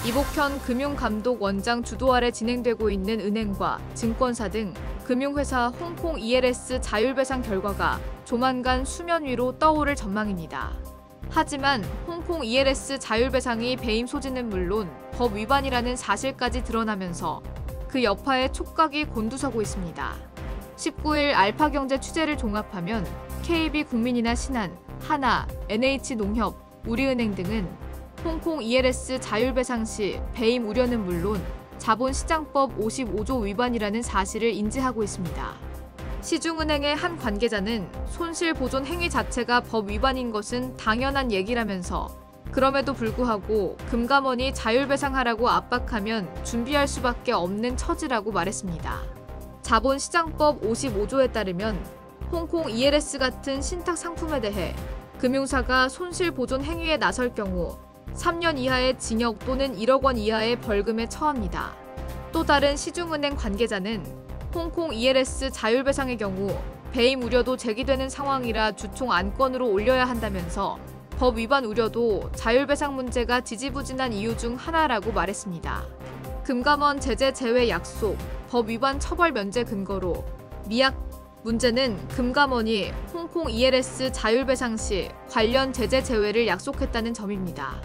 이복현 금융감독원장 주도 아래 진행되고 있는 은행과 증권사 등 금융회사 홍콩 ELS 자율배상 결과가 조만간 수면 위로 떠오를 전망입니다. 하지만 홍콩 ELS 자율배상이 배임 소지는 물론 법 위반이라는 사실까지 드러나면서 그 여파에 촉각이 곤두서고 있습니다. 19일 알파경제 취재를 종합하면 KB국민이나 신한, 하나, NH농협, 우리은행 등은 홍콩 ELS 자율배상 시 배임 우려는 물론 자본시장법 55조 위반이라는 사실을 인지하고 있습니다. 시중은행의 한 관계자는 손실보존 행위 자체가 법 위반인 것은 당연한 얘기라면서 그럼에도 불구하고 금감원이 자율배상하라고 압박하면 준비할 수밖에 없는 처지라고 말했습니다. 자본시장법 55조에 따르면 홍콩 ELS 같은 신탁 상품에 대해 금융사가 손실보존 행위에 나설 경우 3년 이하의 징역 또는 1억 원 이하의 벌금에 처합니다. 또 다른 시중은행 관계자는 홍콩 ELS 자율배상의 경우 배임 우려도 제기되는 상황이라 주총 안건으로 올려야 한다면서 법 위반 우려도 자율배상 문제가 지지부진한 이유 중 하나라고 말했습니다. 금감원 제재 제외 약속, 법 위반 처벌 면제 근거로 미약 문제는 금감원이 홍콩 ELS 자율배상 시 관련 제재 제외를 약속했다는 점입니다.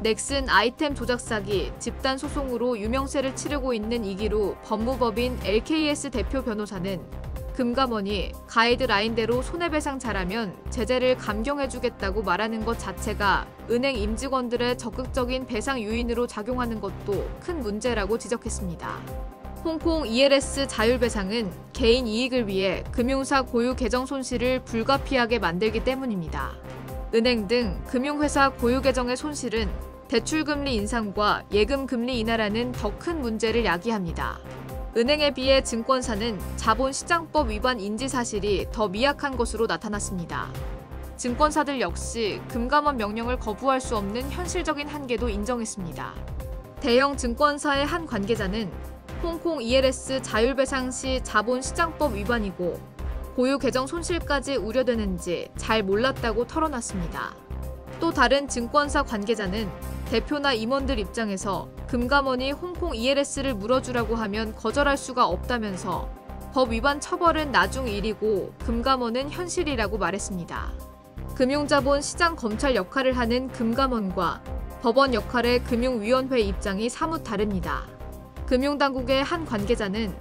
넥슨 아이템 조작 사기 집단 소송으로 유명세를 치르고 있는 이기루 법무법인 LKS 대표 변호사는 금감원이 가이드라인대로 손해배상 잘하면 제재를 감경해주겠다고 말하는 것 자체가 은행 임직원들의 적극적인 배상 요인으로 작용하는 것도 큰 문제라고 지적했습니다. 홍콩 ELS 자율배상은 개인 이익을 위해 금융사 고유 계정 손실을 불가피하게 만들기 때문입니다. 은행 등 금융회사 고유 계정의 손실은 대출금리 인상과 예금금리 인하라는 더 큰 문제를 야기합니다. 은행에 비해 증권사는 자본시장법 위반 인지 사실이 더 미약한 것으로 나타났습니다. 증권사들 역시 금감원 명령을 거부할 수 없는 현실적인 한계도 인정했습니다. 대형 증권사의 한 관계자는 홍콩 ELS 자율배상 시 자본시장법 위반이고 고유 계정 손실까지 우려되는지 잘 몰랐다고 털어놨습니다. 또 다른 증권사 관계자는 대표나 임원들 입장에서 금감원이 홍콩 ELS를 물어주라고 하면 거절할 수가 없다면서 법 위반 처벌은 나중 일이고 금감원은 현실이라고 말했습니다. 금융자본 시장 검찰 역할을 하는 금감원과 법원 역할의 금융위원회 입장이 사뭇 다릅니다. 금융당국의 한 관계자는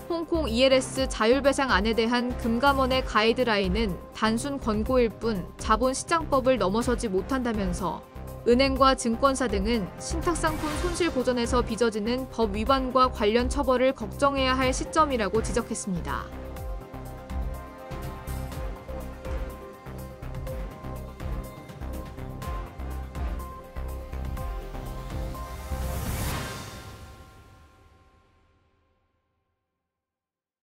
홍콩 ELS 자율배상안에 대한 금감원의 가이드라인은 단순 권고일 뿐 자본시장법을 넘어서지 못한다면서 은행과 증권사 등은 신탁상품 손실보전에서 빚어지는 법 위반과 관련 처벌을 걱정해야 할 시점이라고 지적했습니다.